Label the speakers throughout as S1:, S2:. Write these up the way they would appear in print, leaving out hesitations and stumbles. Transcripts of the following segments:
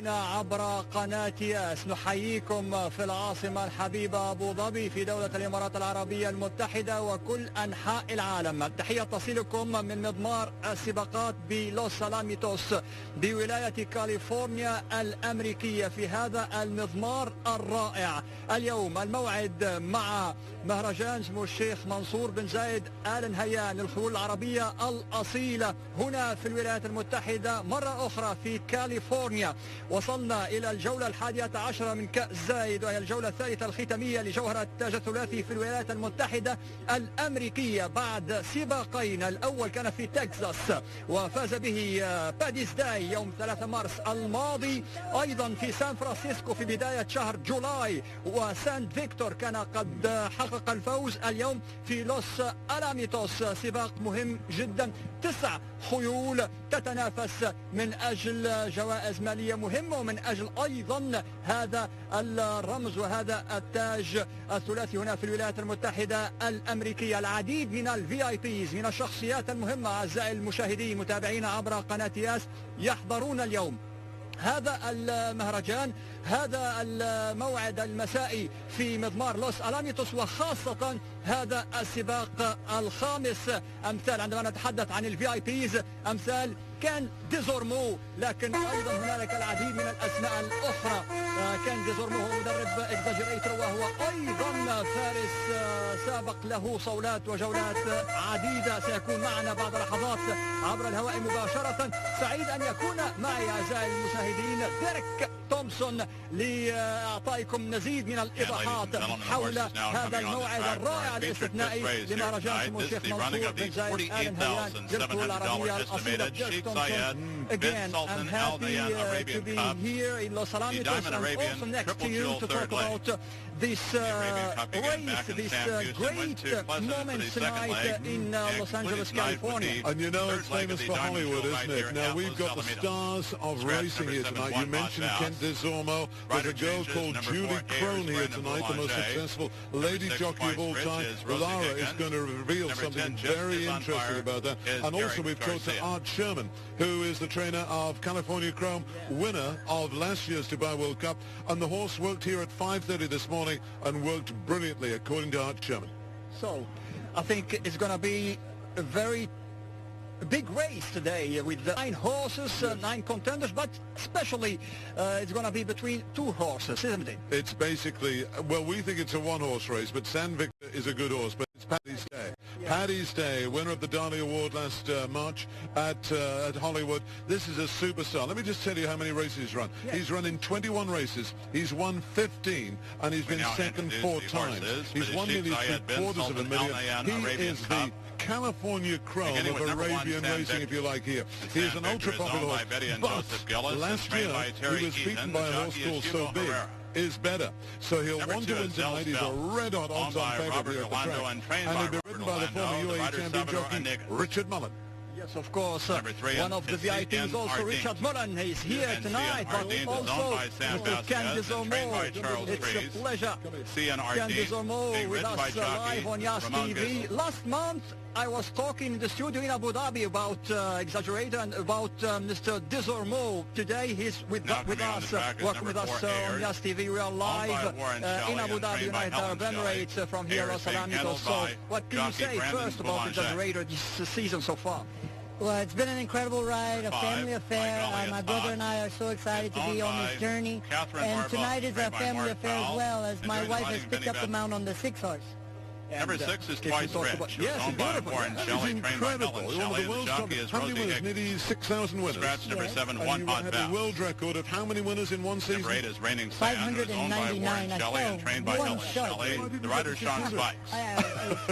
S1: عبر قناة ياس نحييكم في العاصمة الحبيبة أبو ظبي في دولة الإمارات العربية المتحدة وكل أنحاء العالم. التحية تصلكم من مضمار السباقات بلوس ألاميتوس بولاية كاليفورنيا الأمريكية في هذا المضمار الرائع. اليوم الموعد مع مهرجان اسمه الشيخ منصور بن زايد آل نهيان الخيول العربية الأصيلة هنا في الولايات المتحدة مرة أخرى في كاليفورنيا. وصلنا إلى الجولة 11 من كأس زايد وهي الجولة الثالثة الختامية لجوهرة التاج الثلاثي في الولايات المتحدة الأمريكية بعد سباقين. الأول كان في تكساس وفاز به باديس داي يوم 3 مارس الماضي، أيضا في سان فرانسيسكو في بداية شهر جولاي، وسان فيكتور كان قد حقق الفوز اليوم في لوس ألاميتوس. سباق مهم جدا، 9 خيول تتنافس من أجل جوائز مالية مهمة ومن أجل أيضا هذا الرمز وهذا التاج الثلاثي هنا في الولايات المتحدة الأمريكية. العديد من الVIPs من الشخصيات المهمة أعزائي المشاهدين متابعين عبر قناة ياس يحضرون اليوم هذا المهرجان، هذا الموعد المسائي في مضمار لوس ألاميتوس، وخاصة هذا السباق الخامس. أمثال عندما نتحدث عن الVIPs أمثال كان ديزورمو، لكن أيضا هنالك العديد من الأسماء الأخرى. كان ديزورمو هو مدرب إكزاجريتر وهو أيضا فارس سابق له صولات وجولات عديدة. سيكون معنا بعد لحظات عبر الهواء مباشرة. سعيد أن يكون معي أعزائي المشاهدين ديريك تومسون لإعطائكم مزيد من الإيضاحات حول هذا الموعد الرائع الاستثنائي لمهرجان اسمه الشيخ منصور بن زايد آل نهيان للخيول العربية الأصيلة.
S2: Sheikh Zayed,
S1: Again, I'm
S2: Sultan,
S1: happy
S2: Arabian
S1: to be
S2: Cup,
S1: here in Los Alamitos and also next to you to talk about this race, this great moment tonight in Los Angeles, California.
S3: And you know it's famous for Hollywood, isn't it? Now we've got the stars of racing here tonight. You mentioned Kent Desormeaux. There's a girl called Julie Crone here tonight, the most successful lady jockey of all time. Lara is going to reveal something very interesting about that. And also we've talked to Art Sherman, who is the trainer of California Chrome, winner of last year's Dubai World Cup. And the horse worked here at 5:30 this morning and worked brilliantly, according to Art Sherman.
S1: So I think it's going to be a very big race today with 9 horses, 9 contenders, but especially it's going to be between 2 horses, isn't it?
S3: It's basically, well, we think it's a one-horse race, but San Victor is a good horse, but it's Paddy's Day. Yeah. Paddy's Day, winner of the Darley Award last March at Hollywood. This is a superstar. Let me just tell you how many races he's run. Yeah. He's run in 21 races. He's won 15, and he's been second 4 times. He's won nearly $750,000. He is the California Chrome of Arabian racing, if you like, here. He is an ultra-popular horse, but last year he was beaten by a horse called So Big is better. So he'll want to win tonight. He's a red-hot odds-on favorite here at the track. And he'll be ridden by the former UAE champion jockey, Richard Mullen.
S1: Yes, of course. One of the VIPs also, Richard Mullen. He's here tonight, but also Mr. Ken Desormeaux. It's a pleasure. Ken Desormeaux with us live on Yas TV. Last month, I was talking in the studio in Abu Dhabi about Exaggerator and about Mr. Desormeaux. Today he's with us, working with us on Yas TV. We are live in Abu Dhabi, United Arab Emirates, from here, Los Alamitos. So what can you say first about Exaggerator this season so far?
S4: Well, it's been an incredible ride, a family affair. My brother and I are so excited to be on this journey. And tonight is a family affair as well, as my wife has picked up the mount on the 6 horse.
S2: Number 6 is Twice Rich.
S1: Yes,
S2: owned by Warren Shelley, trained by Nolan Shelley. The jockey is
S3: how many
S2: Rosie
S3: winners?
S2: Higgins.
S3: Nearly 6,000 winners.
S2: Scratch number 7,
S3: And
S2: One
S3: you
S2: Pot
S3: had a
S2: Bounce.
S3: world record of how many winners in one season?
S2: Number 8 is Reigning Sand, who is owned by Warren
S4: 199.
S2: Shelley and trained by
S4: One
S2: Nolan
S4: shot.
S2: Shelley. The rider Sean Spikes.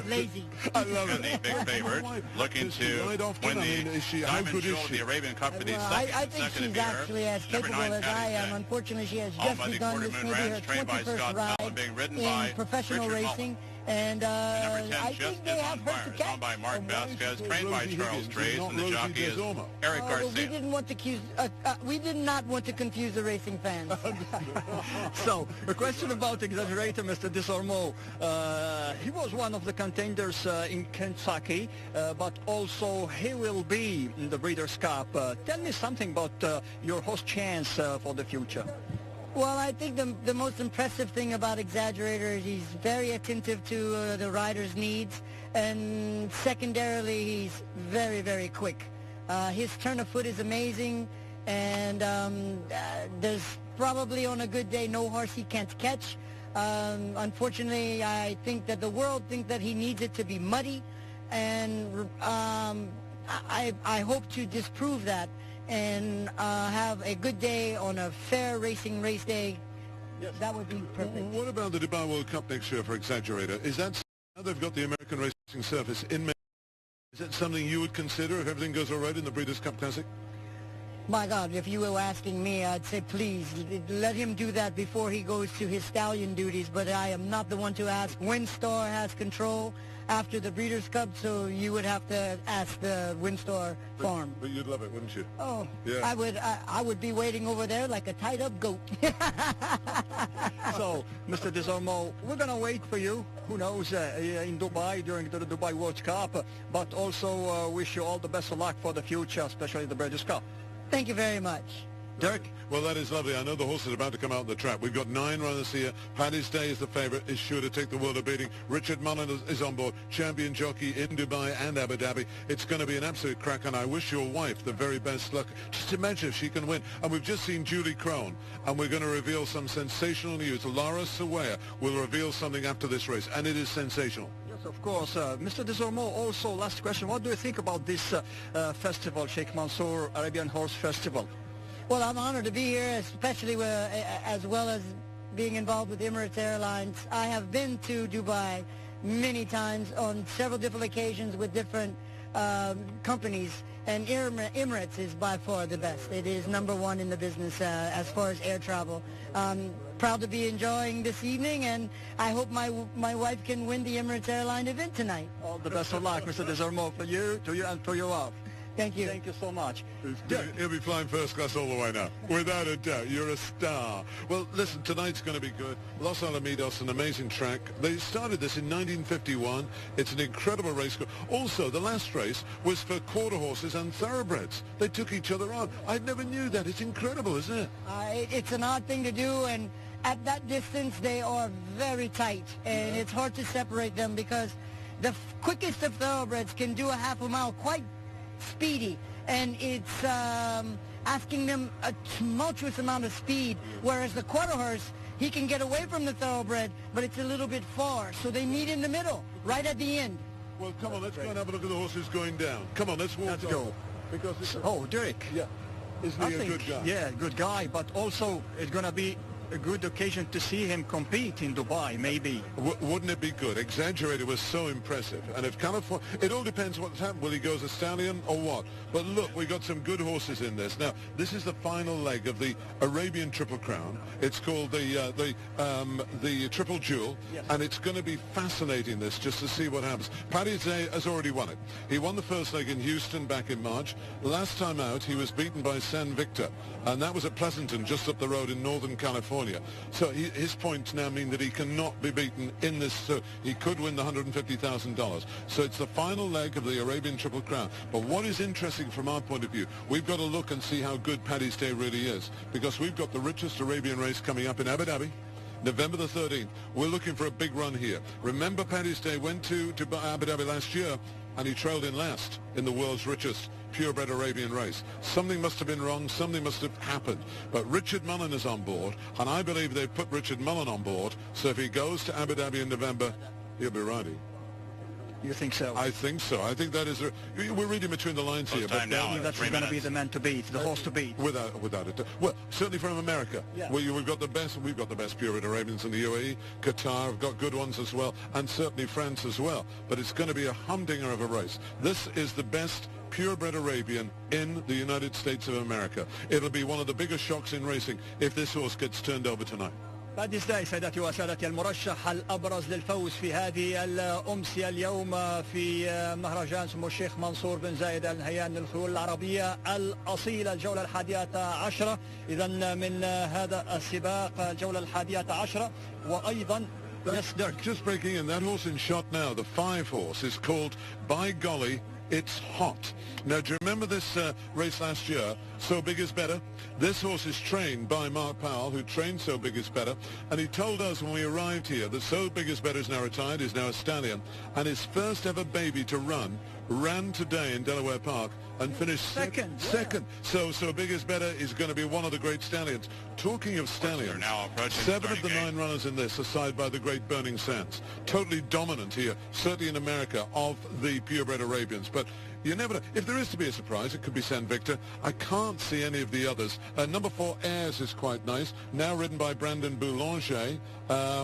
S4: Lazy.
S3: I love
S2: And the big favorite, looking to win the Diamond Jewel of the Arabian Cup for the
S4: I
S2: second
S4: think she's
S2: consecutive year.
S4: actually as
S2: Number
S4: capable
S2: 9,
S4: as I
S2: Patty
S4: am.
S2: Day.
S4: Unfortunately, she has
S2: Owned
S4: just
S2: by the
S4: begun
S2: Quarter
S4: this
S2: Moon
S4: maybe her
S2: Ranch, trained by
S4: 21st
S2: Scott
S4: ride
S2: Allen, being ridden
S4: in
S2: by
S4: professional
S2: Richard
S4: racing. And
S2: Number 10,
S4: I think they have her to catch.
S2: owned by Mark Vasquez, trained by Charles Trace, and the jockey is Eric Garcia.
S4: We didn't want to we did not want to confuse the racing fans.
S1: So, a question about exaggerator, Mr. Desormeaux. He was one of the contenders in Kentucky, but also he will be in the Breeders' Cup. Tell me something about your horse Chance for the future.
S4: Well, I think the most impressive thing about Exaggerator is he's very attentive to the rider's needs, and secondarily, he's very, very quick. His turn of foot is amazing, and there's probably on a good day no horse he can't catch. Unfortunately, I think that the world thinks that he needs it to be muddy, and I hope to disprove that and have a good day on a fair racing race day. Yes. That would be perfect.
S3: What about the Dubai World Cup next year for Exaggerator? Is that now they've got the American racing surface in May? Is that something you would consider if everything goes all right in the Breeders' Cup Classic?
S4: My God, if you were asking me, I'd say please let him do that before he goes to his stallion duties, but I am not the one to ask. Windstar has control after the Breeders' Cup, so you would have to ask the Windstar farm.
S3: But you'd love it, wouldn't you?
S4: Oh,
S3: yeah.
S4: I would be waiting over there like a tied-up goat.
S1: So, Mr. Desormeaux, we're going to wait for you, who knows, in Dubai during the Dubai World Cup, but also wish you all the best of luck for the future, especially the Breeders' Cup.
S4: Thank you very much.
S1: Derek?
S3: Well, that is lovely. I know the horse is about to come out on the track. We've got 9 runners here. Paddy's Day is the favourite, is sure to take the world of beating. Richard Mullen is on board, champion jockey in Dubai and Abu Dhabi. It's going to be an absolute crack, and I wish your wife the very best luck. Just imagine if she can win. And we've just seen Julie Crone, and we're going to reveal some sensational news. Laura Sawaya will reveal something after this race, and it is sensational.
S1: Yes, of course. Mr. Desormeaux, also, last question. What do you think about this festival, Sheikh Mansour Arabian Horse Festival?
S4: Well, I'm honored to be here, especially as well as being involved with Emirates Airlines. I have been to Dubai many times on several different occasions with different companies, and Emirates is by far the best. It is #1 in the business as far as air travel. Proud to be enjoying this evening, and I hope my wife can win the Emirates Airline event tonight.
S1: All the best of luck, Mr. Desormeaux, for you, to you, and for your wife.
S4: Thank you.
S1: Thank you so much.
S3: He'll be flying first class all the way now. Without a doubt. You're a star. Well, listen, tonight's going to be good. Los Alamitos, an amazing track. They started this in 1951. It's an incredible race. Also, the last race was for quarter horses and thoroughbreds. They took each other on. I never knew that. It's incredible, isn't it?
S4: It's an odd thing to do, and at that distance, they are very tight, and it's hard to separate them because the quickest of thoroughbreds can do a half a mile quite speedy, and it's asking them a tumultuous amount of speed, whereas the quarter horse, he can get away from the thoroughbred, but it's a little bit far, so they meet in the middle, right at the end.
S3: Well, come on, let's go and have a look at the horses going down. Come on, let's walk.
S1: Let's go.
S3: Because it's
S1: Derek.
S3: Yeah. Isn't he a good guy?
S1: Yeah, good guy, but also it's going to be a good occasion to see him compete in Dubai, maybe.
S3: Wouldn't it be good? Exaggerator was so impressive. And if California, it all depends what's happened. Will he go as a stallion or what? But look, we got some good horses in this. Now, this is the final leg of the Arabian Triple Crown. It's called the Triple Jewel,
S1: yes.
S3: And it's going to be fascinating, this, just to see what happens. Paddy Day has already won it. He won the first leg in Houston back in March. Last time out, he was beaten by San Victor, and that was at Pleasanton, just up the road in Northern California. So his points now mean that he cannot be beaten in this. So he could win the $150,000. So it's the final leg of the Arabian Triple Crown. But what is interesting from our point of view, we've got to look and see how good Paddy's Day really is, because we've got the richest Arabian race coming up in Abu Dhabi, November the 13th. We're looking for a big run here. Remember, Paddy's Day went to Abu Dhabi last year, and he trailed in last in the world's richest purebred Arabian race. Something must have been wrong, something must have happened. But Richard Mullen is on board, and I believe they've put Richard Mullen on board, so if he goes to Abu Dhabi in November, he'll be ready.
S1: You think so?
S3: I think so. I think that is we're reading between the lines here.
S2: But
S1: that's going to be the man to beat, the horse to beat.
S3: Without it. Well, certainly from America.
S1: Yeah.
S3: We've got the best purebred Arabians in the UAE. Qatar have got good ones as well, and certainly France as well. But it's going to be a humdinger of a race. This is the best purebred Arabian in the United States of America. It'll be one of the biggest shocks in racing if this horse gets turned over tonight.
S1: باديز داي سادتي وسادتي، المرشح الأبرز للفوز في هذه الأمسية اليوم في مهرجان سمو الشيخ منصور بن زايد آل نهيان للخيول العربية الأصيلة، الجولة 11. إذا من هذا السباق الجولة 11. وأيضا
S3: just breaking in, that horse in shot now, the 5 horse, is called By Golly It's Hot. Now, do you remember this race last year, So Big Is Better? This horse is trained by Mark Powell, who trained So Big Is Better, and he told us when we arrived here that So Big Is Better is now retired, is now a stallion, and his first ever baby to ran today in Delaware Park and finished second. So Big Is Better is going to be one of the great stallions. Talking of stallions, 7 of the 9 runners in this are side by the great Burning Sands. Totally dominant here, certainly in America, of the purebred Arabians. But you never know. If there is to be a surprise, it could be San Victor. I can't see any of the others. Number 4, Airs, is quite nice. Now ridden by Brandon Boulanger.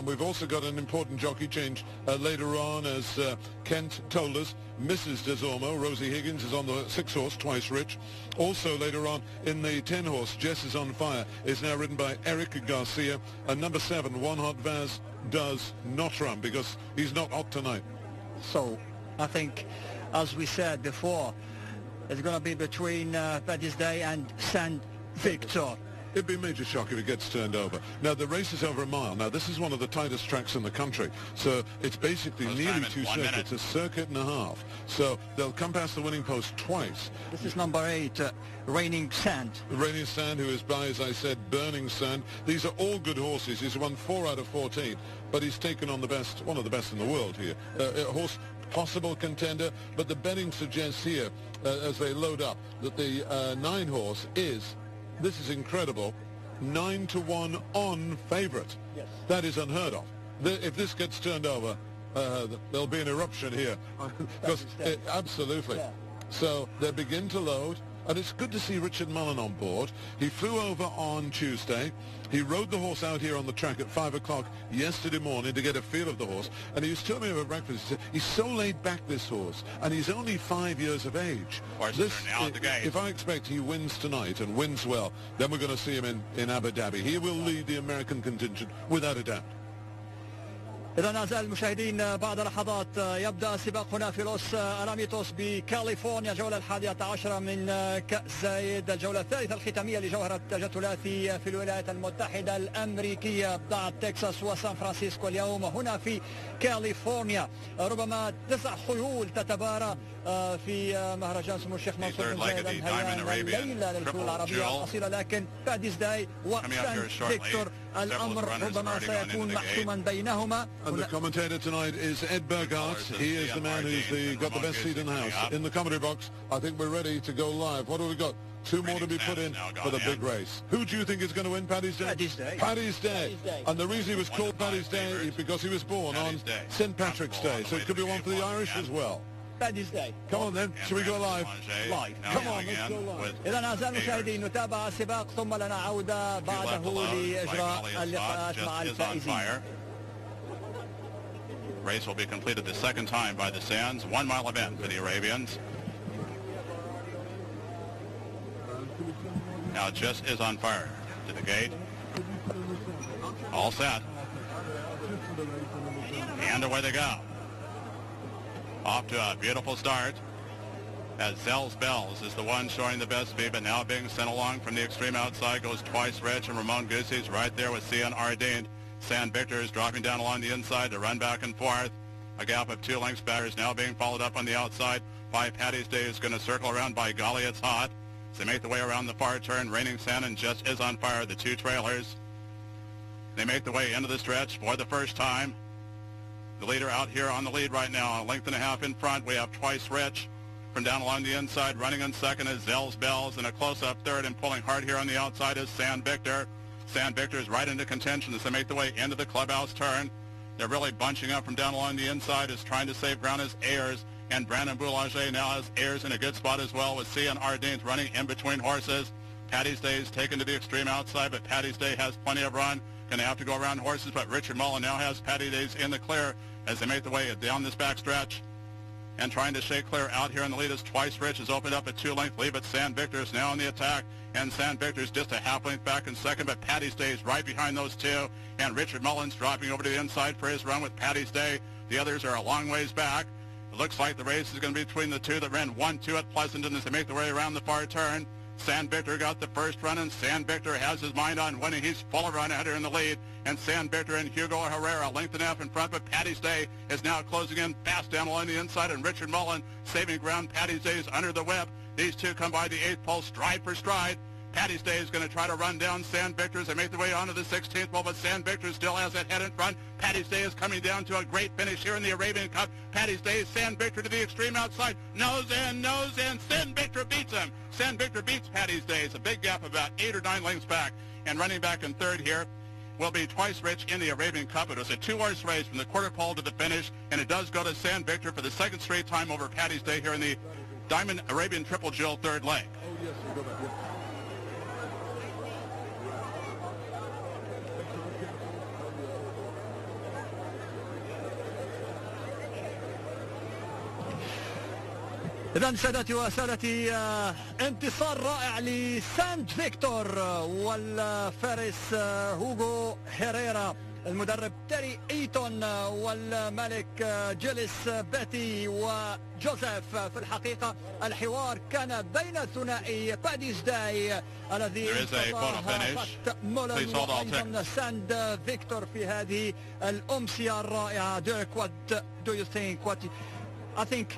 S3: We've also got an important jockey change later on, as Kent told us. Mrs. Desormeaux, Rosie Higgins, is on the 6 horse, Twice Rich. Also later on in the 10 horse, Jess Is On Fire, is now ridden by Eric Garcia. And number 7, One Hot Vaz, does not run because he's not hot tonight.
S1: So I think, as we said before, it's going to be between Paddy's Day and San Victor.
S3: It'd be a major shock if it gets turned over. Now, the race is over a mile. Now, this is one of the tightest tracks in the country. So it's basically nearly 2 circuits, a circuit and a half. So they'll come past the winning post twice.
S1: This is number 8, Raining Sand.
S3: Raining Sand, who is by, as I said, Burning Sand. These are all good horses. He's won 4 out of 14, but he's taken on the best, one of the best in the world here. A horse, possible contender, but the betting suggests here, as they load up, that the 9 horse is, this is incredible, 9-1 on favourite.
S1: Yes.
S3: That is unheard of. If this gets turned over, there'll be an eruption here. Because absolutely. Yeah. So they begin to load. And it's good to see Richard Mullen on board. He flew over on Tuesday. He rode the horse out here on the track at 5 o'clock yesterday morning to get a feel of the horse. And he was telling me over breakfast, he said, he's so laid back, this horse, and he's only 5 years of age.
S2: Horses are now at the gate.
S3: If I expect he wins tonight and wins well, then we're going to see him in Abu Dhabi. He will lead the American contingent without a doubt.
S1: إذا أعزائي المشاهدين، بعد لحظات يبدأ السباق هنا في لوس ألاميتوس بكاليفورنيا، الجولة 11 من كأس زايد، الجولة الثالثة الختامية لجوهرة ثلاثي في الولايات المتحدة الأمريكية ضد تكساس وسان فرانسيسكو. اليوم هنا في كاليفورنيا ربما 9 خيول تتبارى في مهرجان سمو الشيخ منصور بن زايد آل نهيان الليلة للخيول العربية الأصيلة. لكن باديز داي وسان فيكتور الأمر ربما سيكون محسوما بينهما.
S3: And the commentator tonight is Ed Burghardt. He is the man who's got the best seat in the house. In the commentary box, I think we're ready to go live. What have we got? 2 more to be put in for the big race. Who do you think is going to win Paddy's Day?
S1: Paddy's Day.
S3: Paddy's Day. And the reason he was called Paddy's Day is because he was born on St. Patrick's Day. So it could be one for the Irish as well.
S1: Paddy's Day.
S3: Come on then, shall we go live?
S1: Live.
S3: Come on, let's go live.
S1: إذا أعزائي المشاهدين نتابع السباق ثم لنا عودة بعده لإجراء اللقاءات مع الفائزين.
S2: Race will be completed the 2nd time by the Sands. 1 mile event for the Arabians. Now Jess Is On Fire to the gate. All set. And away they go. Off to a beautiful start, as Zell's Bells is the one showing the best speed, but now being sent along from the extreme outside goes Twice Rich, and Ramon Guzzi's right there with Cian Ardeen. San Victor is dropping down along the inside to run back and forth. A gap of 2 lengths back is now being followed up on the outside by Paddy's Day, is going to circle around By Golly It's Hot. They make the way around the far turn. Raining Sand and Just Is On Fire, the 2 trailers. They make the way into the stretch for the first time. The leader out here on the lead right now, a length and a half in front. We have Twice Rich from down along the inside. Running on second is Zell's Bells, and a close-up third, and pulling hard here on the outside is San Victor. San Victor is right into contention as they make the way into the clubhouse turn. They're really bunching up from down along the inside, is trying to save ground as Ayers, and Brandon Boulanger now has Ayers in a good spot as well, with Cian Ardeen's running in between horses. Paddy's Day is taken to the extreme outside, but Paddy's Day has plenty of run. Going to have to go around horses, but Richard Mullen now has Paddy Days in the clear as they make the way down this back stretch. and trying to shake clear out here in the lead as Twice Rich has opened up a 2-length lead, but San Victor is now on the attack, and San Victor is just a half length back in second, but Paddy's Day is right behind those two, and Richard Mullins dropping over to the inside for his run with Paddy's Day. The others are a long ways back. It looks like the race is going to be between the two that ran 1-2 at Pleasanton as they make their way around the far turn. San Victor got the first run, and San Victor has his mind on winning. He's full of run ahead in the lead, and San Victor and Hugo Herrera length and a half in front, but Paddy's Day is now closing in fast down along the inside, and Richard Mullen saving ground. Paddy's Day is under the whip. These two come by the 8th pole stride for stride. Paddy's Day is going to try to run down San Victor as they make their way onto the 16th pole, but San Victor still has that head in front. Paddy's Day is coming down to a great finish here in the Arabian Cup. Paddy's Day, San Victor to the extreme outside. Nose in, San Victor beats him. San Victor beats Paddy's Day. It's a big gap about 8 or 9 lengths back. And running back in third here will be Twice Rich in the Arabian Cup. It was a 2-horse race from the quarter pole to the finish, and it does go to San Victor for the second straight time over Paddy's Day here in the Diamond Arabian Triple Jill third leg.
S3: Oh, yes, we go back, yeah.
S1: إذن سادتي وسادتي انتصار رائع لسان فيكتور والفارس هوغو هيريرا، المدرب تيري ايتون والملك جيليس باتي وجوزيف. في الحقيقة الحوار كان بين ثنائي باديز داي الذي انتظرها مولن وأيضا ساند فيكتور في هذه الأمسية الرائعة. Dirk, what do you think? I think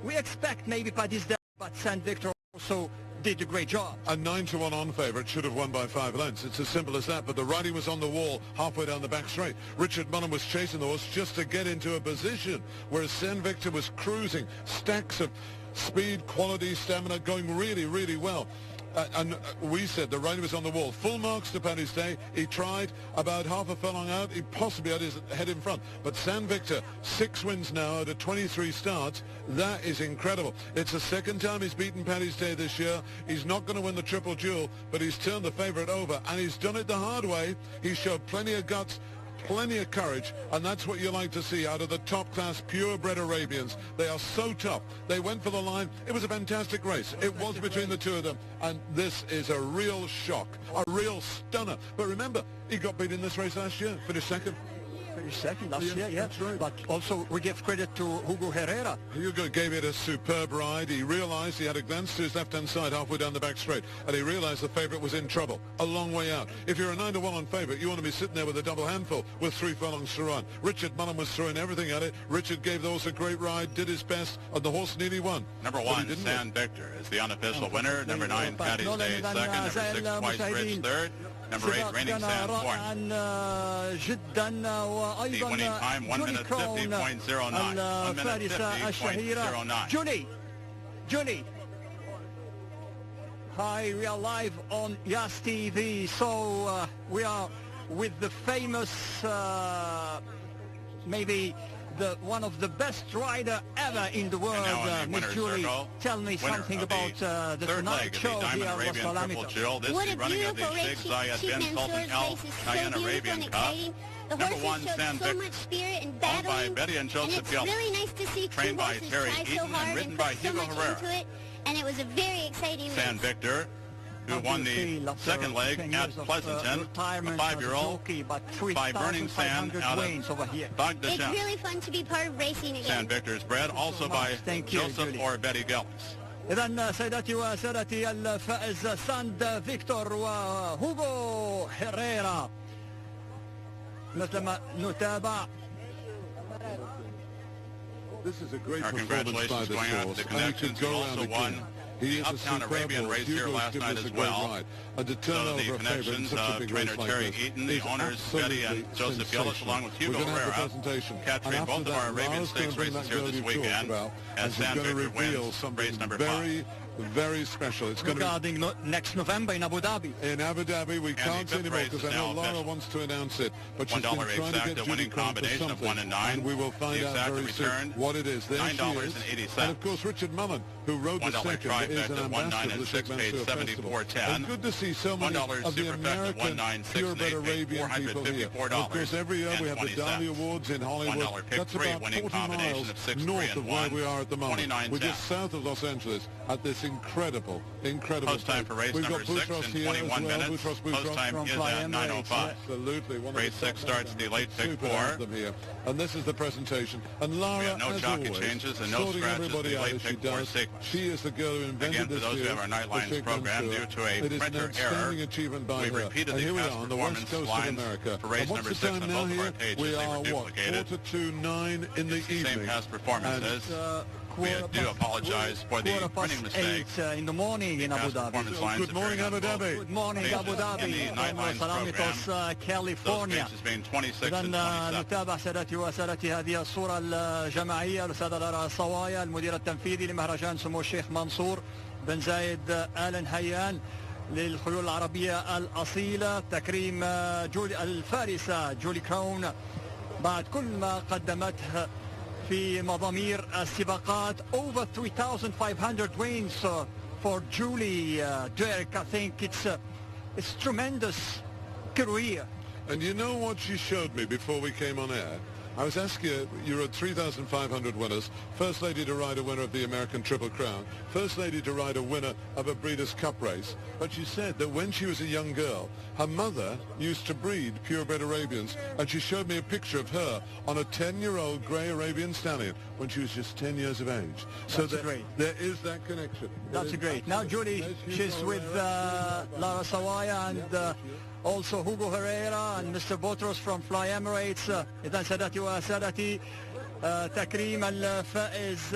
S1: we expect maybe Paddy's Day, but San Victor also did a great job.
S3: A 9-1 on favourite should have won by 5 lengths. It's as simple as that, but the riding was on the wall halfway down the back straight. Richard Mullen was chasing the horse just to get into a position, whereas San Victor was cruising. Stacks of speed, quality, stamina, going really, really well. And we said the riding was on the wall. Full marks to Paddy's Day. He tried about half a furlong out. He possibly had his head in front. But San Victor, 6 wins now out of 23 starts. That is incredible. It's the second time he's beaten Paddy's Day this year. He's not going to win the Triple Jewel, but he's turned the favourite over, and he's done it the hard way. He showed plenty of guts, plenty of courage, and that's what you like to see out of the top-class purebred Arabians. They are so tough. They went for the line. It was a fantastic race. It was between the two of them, and this is a real shock, a real stunner. But remember, he got beat in this race last year, finished second.
S1: Second last year, yeah.
S3: That's right.
S1: But also we give credit to Hugo Herrera.
S3: Hugo gave it a superb ride. He realized, he had a glance to his left-hand side halfway down the back straight, and he realized the favorite was in trouble, a long way out. If you're a 9-1 on favorite, you want to be sitting there with a double handful with 3 furlongs to run. Richard Mullen was throwing everything at it. Richard gave the horse a great ride, did his best, and the horse nearly won.
S2: Number 1, San Victor is the unofficial winner. Number 9, Paddy's Day second. Number 6, Twice Rich third. Number 8, Reigning Sam fourth.
S1: جدا
S2: The winning
S1: وايضا
S2: time 1 minute 50.09. 1 minute
S1: الفارسة الشهيرة
S2: 50.09.
S1: Julie. Hi, we are live on Yas TV, so we are with the famous, maybe one of the best rider ever in the world, Miss Julie. Tell me something about the tonight show here at Alamitos.
S2: What a beautiful race, Sheikh Mansoor's race is so beautiful and exciting. The horses showed so much spirit and battling, and it's really nice to see 2 horses try so hard and put so much into it, and it was a very exciting race. San Victor, who won the second leg at Pleasanton, a 5-year-old, by Burning Sand out of Baghdad.
S5: It's really fun to be part of racing again.
S2: San Victor's bred also by Joseph or Betty Gillis.
S1: إذن سيداتي وسادتي الفائز ساند فيكتور وهوغو هيريرا مثلما نتابع.
S3: This is a great
S2: Our
S3: performance by
S2: congratulations
S3: this
S2: going out to
S3: horse,
S2: the
S3: and he could
S2: Connections,
S3: go
S2: who
S3: around
S2: also won
S3: again. He is a
S2: Uptown
S3: superb
S2: Arabian
S3: horse.
S2: race here
S3: Hugo's
S2: last
S3: given
S2: night
S3: us a
S2: as
S3: great
S2: well.
S3: ride. And to turn
S2: So
S3: over
S2: the
S3: a favourite in
S2: connections
S3: such a
S2: of
S3: big
S2: trainer
S3: race like
S2: Terry
S3: this
S2: Eaton, the
S3: is
S2: owners Betty and
S3: absolutely
S2: Joseph Gillis,
S3: sensational.
S2: along with Hugo
S3: We're going to have a
S2: Herrera,
S3: presentation.
S2: capturing
S3: And
S2: both
S3: after
S2: of our
S3: that,
S2: Arabian
S3: Lara's
S2: Stakes
S3: going to bring
S2: races
S3: that
S2: here
S3: girl
S2: this
S3: you've talked
S2: weekend,
S3: about,
S2: as
S3: and she's
S2: San
S3: going to
S2: Victor
S3: reveal
S2: wins
S3: something
S2: race number 5.
S3: very, very special. It's going to
S1: regarding next November in Abu Dhabi.
S3: In Abu Dhabi, we can't say anymore because I know Lara wants to announce it, but she's been
S2: $1
S3: trying to
S2: exact,
S3: get
S2: the
S3: Judy
S2: winning
S3: Crown for
S2: combination of
S3: something,
S2: 1 and 9.
S3: and we will find
S2: The
S3: out
S2: exact
S3: very
S2: return,
S3: soon what it is. There she is.
S2: $9.80.
S3: And of course, Richard Mullen, who rode the
S2: $1
S3: second
S2: try
S3: is an
S2: at
S3: ambassador of the Sheikh
S2: 1.9 and 6
S3: Mansoor
S2: paid
S3: Festival.
S2: $74.10.
S3: It's good to see so many
S2: $1
S3: of the
S2: super fat at
S3: American
S2: 1.9, 6
S3: purebred
S2: and 8 paid
S3: Arabian people here.
S2: $454.
S3: Of course, every year we have the Dali Awards in Hollywood.
S2: $1 pick
S3: That's
S2: three,
S3: about
S2: winning
S3: 40
S2: combination
S3: miles
S2: of 6,
S3: north
S2: 3,
S3: of
S2: and
S3: where
S2: 1.
S3: we are at the moment.
S2: 29.10.
S3: We're just south of Los Angeles at this incredible
S2: Post time for race
S3: We've
S2: number
S3: got
S2: 6
S3: Boutros
S2: in
S3: here
S2: 21
S3: as well.
S2: minutes. Post time
S1: from
S2: is
S1: Fly
S2: at
S1: Emirates.
S2: 9:05.
S3: Absolutely. One of
S2: Race
S3: the
S2: 6
S3: top
S2: starts the late pick
S3: super
S2: 4.
S3: to have them here. And this is the presentation. And Lara,
S2: We have no
S3: as
S2: jockey
S3: always,
S2: changes and no
S3: sorting
S2: scratches
S3: everybody
S2: in the
S3: out
S2: late
S3: as she
S2: pick 4
S3: does.
S2: sequence.
S3: She is the girl who invented
S2: Again, for
S3: this
S2: those who
S3: field,
S2: have our Night
S3: the
S2: Lions
S3: Sheikh
S2: program,
S3: Mansoor.
S2: due to a
S3: It is an
S2: printer
S3: outstanding
S2: error,
S3: achievement by
S2: we've
S3: her.
S2: repeated
S3: And
S2: the
S3: here we
S2: past
S3: are on the west
S2: performance
S3: coast of
S2: lines
S3: America.
S2: for race
S3: And what's
S2: number
S3: the
S2: 6
S3: time
S2: on
S3: now
S2: both of our
S3: here?
S2: pages.
S3: We
S2: They
S3: are,
S2: were
S3: what,
S2: duplicated.
S3: 9:45 in the
S2: Same
S3: evening.
S2: past performances. We do apologize for the printing mistake.
S1: 8 in the morning in Abu Dhabi.
S2: Performance lines
S3: Good morning,
S2: appearing on
S3: Abu
S2: both
S3: Dhabi.
S1: Good morning
S2: pages
S1: Abu Dhabi
S2: in the Night
S1: from
S2: Lions
S1: Alamitos,
S2: program. Those
S1: كاليفورنيا.
S2: pages being 26
S1: إذا
S2: and 27.
S1: نتابع سادتي وسادتي هذه الصورة الجماعية للسادة الأراء الصوايا المدير التنفيذي لمهرجان سمو الشيخ منصور بن زايد آل نهيان للخيول العربية الأصيلة، تكريم الفارسة جولي كراون بعد كل ما قدمته في مضامير السباقات. Over 3,500 wins for Julie. Derek, I think it's tremendous career.
S3: And you know what she showed me before we came on air? I was asking her, you're at 3,500 winners, first lady to ride a winner of the American Triple Crown, first lady to ride a winner of a Breeders' Cup race. But she said that when she was a young girl, her mother used to breed purebred Arabians, and she showed me a picture of her on a 10-year-old grey Arabian stallion when she was just 10 years of age. So there is that connection.
S1: That's great. Now Julie, she's with Lara Sawaya and also Hugo Herrera and Mr. Boutros from Fly Emirates. إذا سادتي وسادتي تكريم الفائز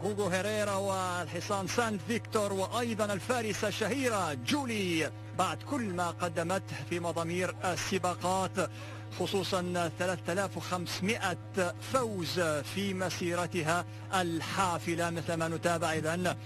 S1: هوغو هيريرا والحصان سان فيكتور وأيضا الفارسة الشهيرة جولي بعد كل ما قدمته في مضامير السباقات، خصوصا 3500 فوز في مسيرتها الحافلة مثل ما نتابع. إذن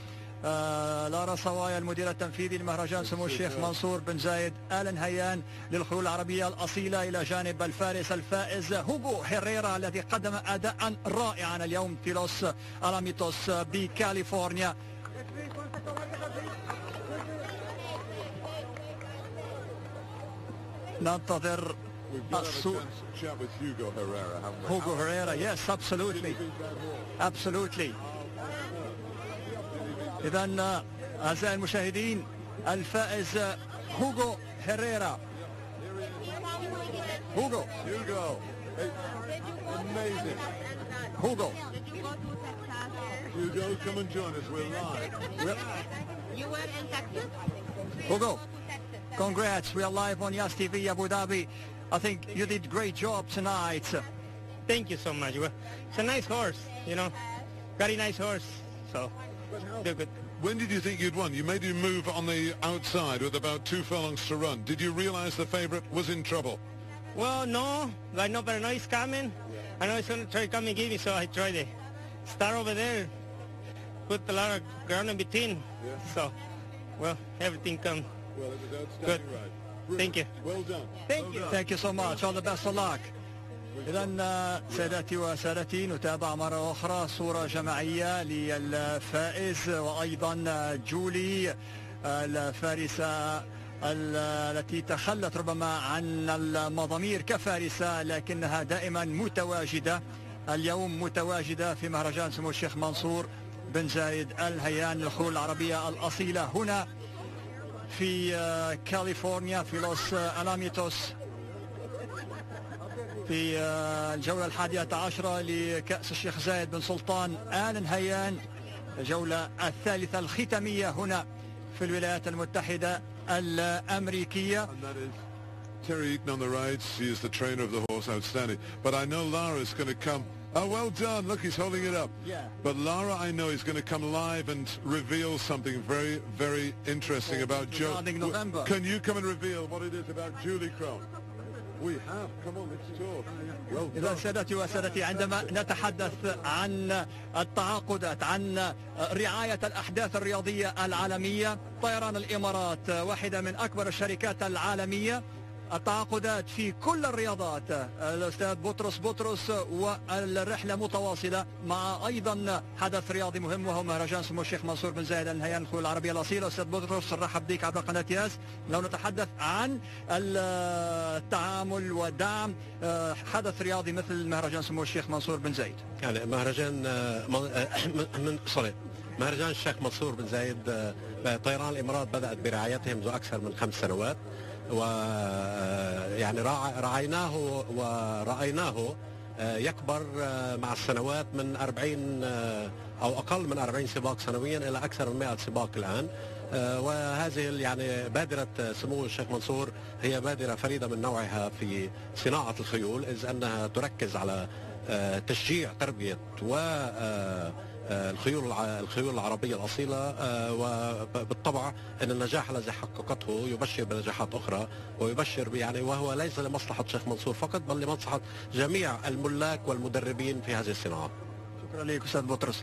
S1: لارا صوايا المدير التنفيذي لمهرجان سمو الشيخ منصور بن زايد آل نهيان للخيول العربية الأصيلة إلى جانب الفارس الفائز هوغو هيريرا الذي قدم أداء رائعا اليوم في لوس ألاميتوس بكاليفورنيا. ننتظر السوق. Hugo Herrera, yes, absolutely. Absolutely. إذن أعزائي المشاهدين الفائز هوغو هيريرا. Hugo.
S3: Hey, amazing.
S1: Hugo.
S3: Hugo, come and join us. We're live.
S5: You were in Texas?
S1: Hugo, congrats. We are live on Yas TV Abu Dhabi. I think you did great job tonight.
S6: Thank you so much. Well, it's a nice horse, you know, very nice horse. So, do good.
S3: When did you think you'd won? You made your move on the outside with about 2 furlongs to run. Did you realize the favorite was in trouble?
S6: Well, no, but I know he's coming. I know he's going to try to come and give me, so I tried to start over there, put a lot of ground in between.
S3: Yeah.
S6: So, well, everything come.
S3: Well, it was outstanding
S6: Good.
S3: ride.
S6: Thank you.
S3: Well done.
S6: Thank you.
S1: Thank you so much. All the best of luck. إذن سادتي وسادتي نتابع مرة أخرى صورة جماعية للفائز وأيضا جولي الفارسة التي تخلت ربما عن المضامير كفارسة لكنها دائما متواجدة. اليوم متواجدة في مهرجان سمو الشيخ منصور بن زايد آل نهيان للخيول العربية الأصيلة هنا في كاليفورنيا في لوس ألاميتوس في الجولة 11 لكأس الشيخ زايد بن سلطان آل نهيان، الجولة الثالثة الختامية هنا في الولايات المتحدة الأمريكية.
S3: Terry Eaton on the right. She is the trainer of the horse. Outstanding. But I know Lara's going to come. Oh, well done. Look, he's holding it up.
S1: Yeah.
S3: But Lara, I know, is going to come live and reveal something very, very interesting about Joe.
S1: regarding November.
S3: Can you come and reveal what it is about Julie Crown? We have. Come on, let's talk. Well
S1: إذا
S3: done.
S1: سادتي وسادتي عندما نتحدث عن التعاقدات عن رعاية الأحداث الرياضية العالمية، طيران الإمارات واحدة من أكبر الشركات العالمية التعاقدات في كل الرياضات. الأستاذ بطرس والرحلة متواصلة مع أيضا حدث رياضي مهم وهو مهرجان سمو الشيخ منصور بن زايد النهيان الخوي العربية الأصيلة. أستاذ بطرس نرحب بك عبر قناة ياس. لو نتحدث عن التعامل ودعم حدث رياضي مثل مهرجان سمو الشيخ منصور بن زايد.
S7: يعني مهرجان الشيخ منصور بن زايد طيران الإمارات بدأت برعايته منذ أكثر من 5 سنوات، ويعني رعيناه ورأيناه يكبر مع السنوات من 40 أو أقل من 40 سباق سنويا إلى أكثر من 100 سباق الآن. وهذه يعني بادرة سمو الشيخ منصور هي بادرة فريدة من نوعها في صناعة الخيول، إذ أنها تركز على تشجيع تربية الخيول العربية الأصيلة، وبالطبع أن النجاح الذي حققته يبشر بنجاحات أخرى، ويبشر يعني وهو ليس لمصلحة الشيخ منصور فقط بل لمصلحة جميع الملاك والمدربين في هذه الصناعة.
S1: شكرا لك أستاذ بطرس.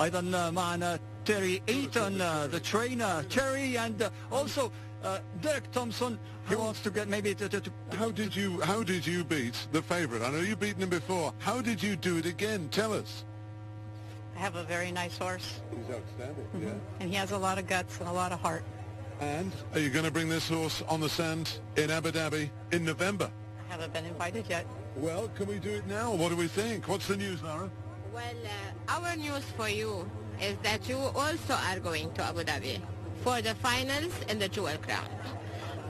S1: أيضا معنا Terry Eaton, the trainer, Terry, and also Derek Thompson. He wants to get maybe to
S3: How did you beat the favourite? I know you've beaten him before. How did you do it again? Tell us.
S5: I have a very nice horse.
S3: He's outstanding, yeah.
S5: And he has a lot of guts and a lot of heart.
S3: And are you going to bring this horse on the sand in Abu Dhabi in November?
S5: I haven't been invited yet.
S3: Well, can we do it now? What do we think? What's the news, Lara?
S8: Well, our news for you is that you also are going to Abu Dhabi for the finals in the Jewel Crown.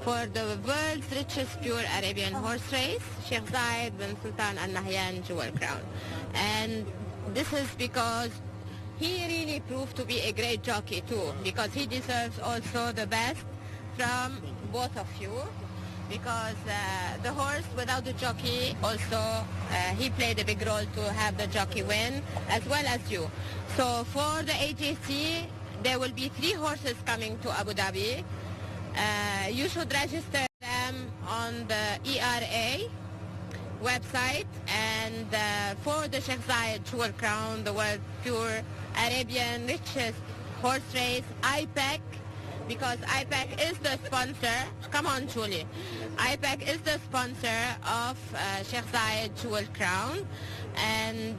S8: For the world's richest pure Arabian horse race, Sheikh Zayed bin Sultan and Nahyan Jewel Crown. And this is because he really proved to be a great jockey too, because he deserves also the best from both of you, because the horse without the jockey also he played a big role to have the jockey win as well as you. So for the AJC there will be 3 horses coming to Abu Dhabi. You should register them on the ERA website, and for the Sheikh Zayed Jewel Crown, the world pure Arabian richest horse race, IPEC, because IPEC is the sponsor. Come on, Julie. IPEC is the sponsor of Sheikh Zayed Jewel Crown, and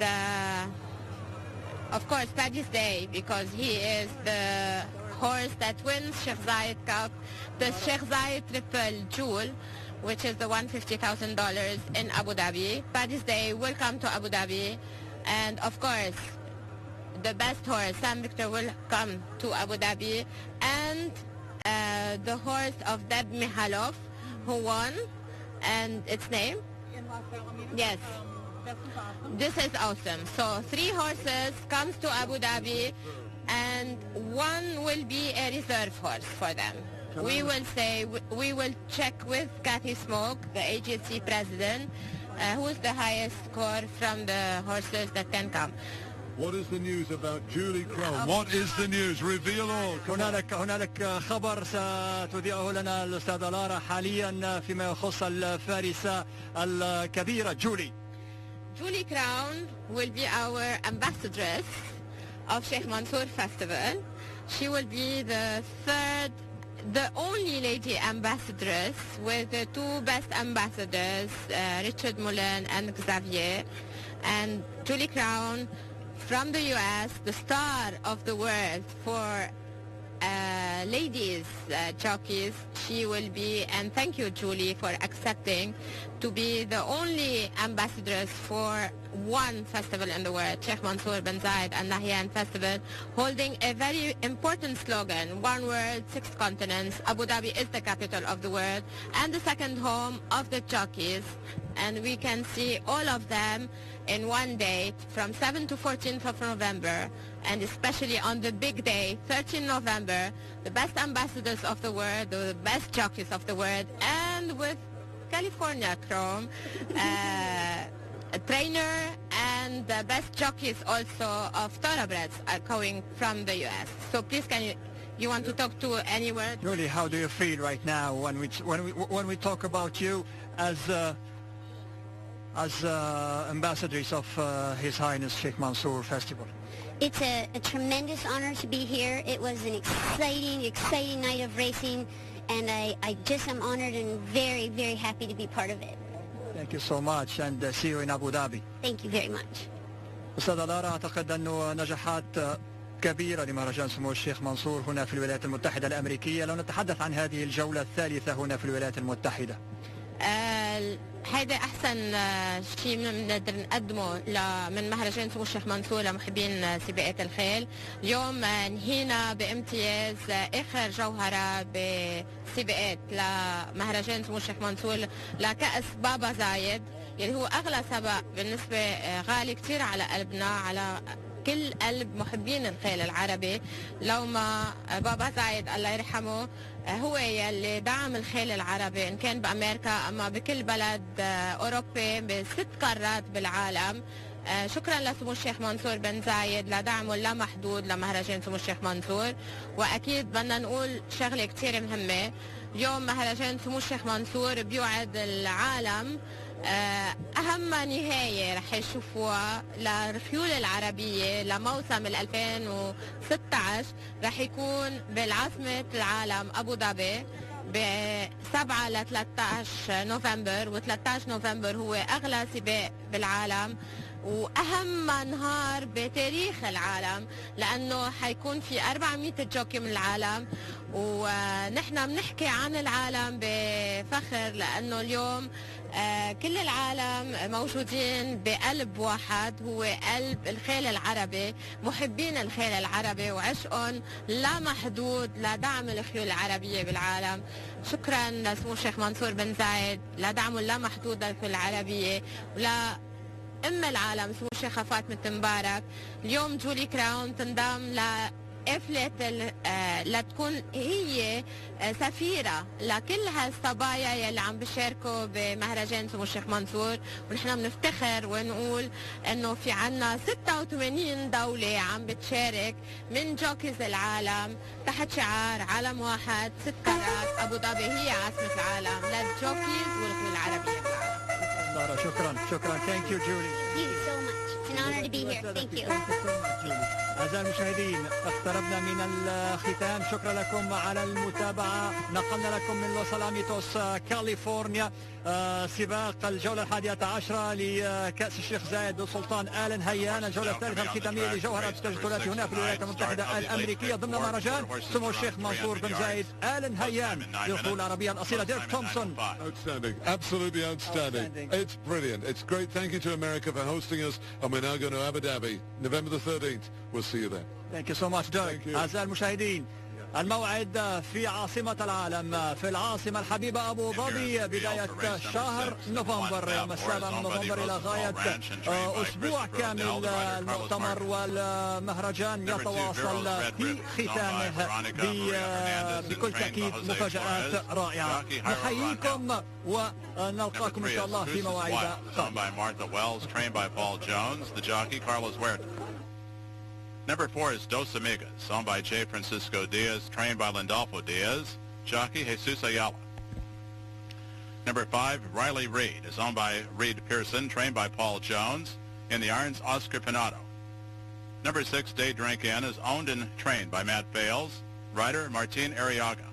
S8: of course Paddy's Day, because he is the horse that wins Sheikh Zayed Cup, the Sheikh Zayed Triple Jewel, which is the $150,000 in Abu Dhabi. Paddy's Day will come to Abu Dhabi, and of course the best horse, Sam Victor, will come to Abu Dhabi, and the horse of Deb Mihalov, who won, and its name? Yes. This is awesome. So 3 horses comes to Abu Dhabi, and 1 will be a reserve horse for them. We will check with Kathy Smoke, the agency president, who is the highest score from the horses that can come.
S3: What is the news about Julie Crone? What is the news? Reveal all.
S1: هنالك خبر ستذيعه لنا الأستاذة لارا حاليا فيما يخص الفارسة الكبيرة جولي.
S8: Julie Crown will be our ambassadress of Sheikh Mansour Festival. She will be the only lady ambassadress with the 2 best ambassadors, Richard Mullen and Xavier. And Julie Crown from the US, the star of the world for ladies jockeys, she will be, and thank you Julie for accepting to be the only ambassadress for 1 festival in the world, Sheikh Mansour bin Zayed and Nahyan Festival, holding a very important slogan, 1 world, 6 continents. Abu Dhabi is the capital of the world and the second home of the jockeys, and we can see all of them in one day from 7th to 14th of November, and especially on the big day, 13th November, the best ambassadors of the world, the best jockeys of the world, and with California Chrome, a trainer, and the best jockeys also of thoroughbreds are coming from the US. So please, can you want to talk to any word?
S1: Julie, how do you feel right now when we talk about you as ambassadors of His Highness Sheikh Mansour Festival?
S9: It's a tremendous honor to be here. It was an exciting night of racing. and I just am honored and very, very happy to be part of it.
S1: Thank you so much and see you in Abu Dhabi.
S9: Thank you very much.
S1: أستاذة لارا، أعتقد أنه نجاحات كبيرة لمهرجان سمو الشيخ منصور هنا في الولايات المتحدة الأمريكية. لو نتحدث عن هذه الجولة الثالثة هنا في الولايات المتحدة،
S8: هيدا أحسن شيء بنقدر نقدمه من مهرجان سمو الشيخ منصور لمحبين سباقات الخيل. اليوم نهينا بامتياز آخر جوهرة بسباقات لمهرجان سمو الشيخ منصور لكأس بابا زايد، اللي هو أغلى سبق بالنسبة غالي كتير على قلبنا، على كل قلب محبين الخيل العربي. لو ما بابا زايد الله يرحمه هو يلي دعم الخيل العربي إن كان بأمريكا أما بكل بلد أوروبي ب6 قارات بالعالم. شكرا لسمو الشيخ منصور بن زايد لدعمه اللامحدود لمهرجان سمو الشيخ منصور. وأكيد بدنا نقول شغلة كتير مهمة، اليوم مهرجان سمو الشيخ منصور بيوعد العالم أهم نهاية رح يشوفوها للخيول العربية لموسم 2016 رح يكون بالعاصمة العالم أبو ظبي ب7 ل 13 نوفمبر، و13 نوفمبر هو أغلى سباق بالعالم وأهم نهار بتاريخ العالم، لأنه حيكون في 400 جوكي من العالم. ونحن بنحكي عن العالم بفخر لأنه اليوم كل العالم موجودين بقلب واحد هو قلب الخيل العربي، محبين الخيل العربي وعشقهم لا محدود لدعم الخيول العربية بالعالم. شكرا لسمو الشيخ منصور بن زايد لدعمه اللامحدود للخيول العربية ولا أم العالم سمو الشيخة فاطمة مبارك. اليوم جولي كراون تنضم لقفلة لتكون هي سفيرة لكل هالصبايا يلي عم بيشاركوا بمهرجان سمو الشيخ منصور، ونحن بنفتخر ونقول انه في عنا 86 دولة عم بتشارك من جوكيز العالم تحت شعار عالم واحد 6 قارات. ابو ظبي هي عاصمة العالم للجوكيز والخيول العربية بالعالم.
S1: شكرا. Thank you, Julie.
S9: Thank you so much. It's an honor to be here. Thank you.
S1: أعزائي المشاهدين، اقتربنا من الختام. شكرا لكم على المتابعة. نقلنا لكم من لوس ألاميتوس كاليفورنيا سباق الجولة 11 لكأس الشيخ زايد والسلطان آل نهيان، الجولة الثالثة الختامية لجوهرة التسجيلات هنا في الولايات المتحدة الأمريكية ضمن مهرجان سمو الشيخ منصور بن زايد آل نهيان للخيول العربية الأصيلة. ديرك تومسون.
S3: Outstanding, absolutely outstanding. It's brilliant. It's great. Thank you to America for hosting us, and we're now going to Abu Dhabi, November the 13th. We'll see you there.
S1: Thank you so much, Dirk. أعزائي المشاهدين، الموعد في عاصمة العالم في العاصمة الحبيبة أبو ظبي بداية شهر نوفمبر، يوم 7 من نوفمبر إلى غاية أسبوع كامل. المؤتمر والمهرجان يتواصل في ختامه بكل تأكيد مفاجآت رائعة. نحييكم ونلقاكم إن شاء الله في مواعيد قادمة.
S2: Number 4 is Dos Amigas, owned by J. Francisco Diaz, trained by Lindolfo Diaz, jockey Jesus Ayala. Number 5, Riley Reed, is owned by Reed Pearson, trained by Paul Jones, in the irons, Oscar Pinato. Number 6, Day Drink In, is owned and trained by Matt Bales, rider Martin Arriaga.